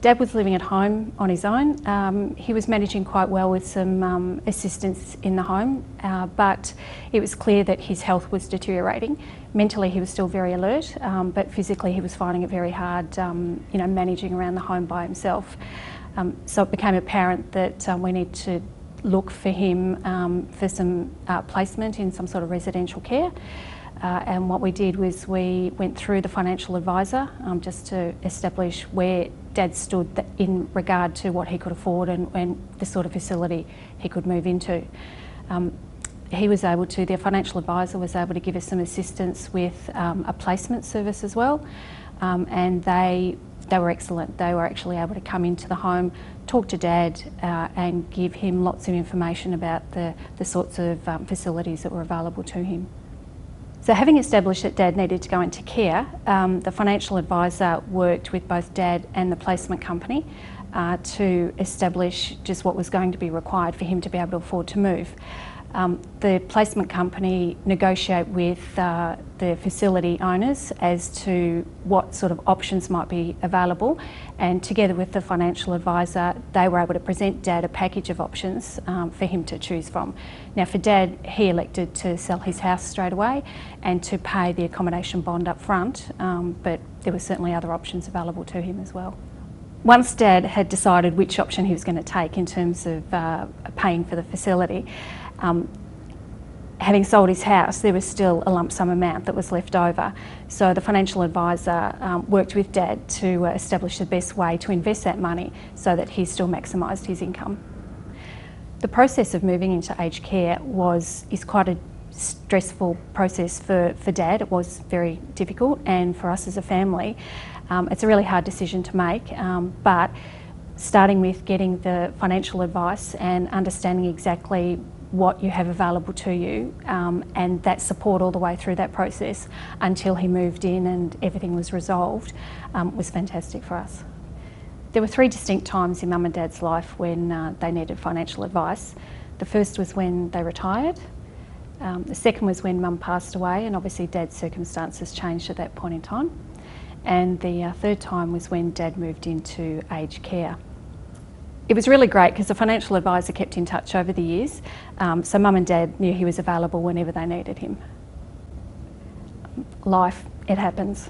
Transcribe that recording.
Dad was living at home on his own. He was managing quite well with some assistance in the home, but it was clear that his health was deteriorating. Mentally he was still very alert, but physically he was finding it very hard, managing around the home by himself. So it became apparent that we need to look for him for some placement in some sort of residential care. And what we did was we went through the financial advisor just to establish where Dad stood in regard to what he could afford and the sort of facility he could move into. The financial advisor was able to give us some assistance with a placement service as well, and they were excellent. They were actually able to come into the home, talk to Dad and give him lots of information about the sorts of facilities that were available to him. So having established that Dad needed to go into care, the financial advisor worked with both Dad and the placement company to establish just what was going to be required for him to be able to afford to move. The placement company negotiate with the facility owners as to what sort of options might be available, and together with the financial advisor they were able to present Dad a package of options for him to choose from. Now for Dad, he elected to sell his house straight away and to pay the accommodation bond up front, but there were certainly other options available to him as well. Once Dad had decided which option he was going to take in terms of paying for the facility, having sold his house, there was still a lump sum amount that was left over. So the financial advisor worked with Dad to establish the best way to invest that money so that he still maximised his income. The process of moving into aged care is quite a stressful process for Dad. It was very difficult, and for us as a family, it's a really hard decision to make, but starting with getting the financial advice and understanding exactly what you have available to you, and that support all the way through that process until he moved in and everything was resolved, was fantastic for us. There were 3 distinct times in Mum and Dad's life when they needed financial advice. The first was when they retired. The second was when Mum passed away, and obviously Dad's circumstances changed at that point in time. And the third time was when Dad moved into aged care. It was really great because the financial advisor kept in touch over the years, so Mum and Dad knew he was available whenever they needed him. Life, it happens.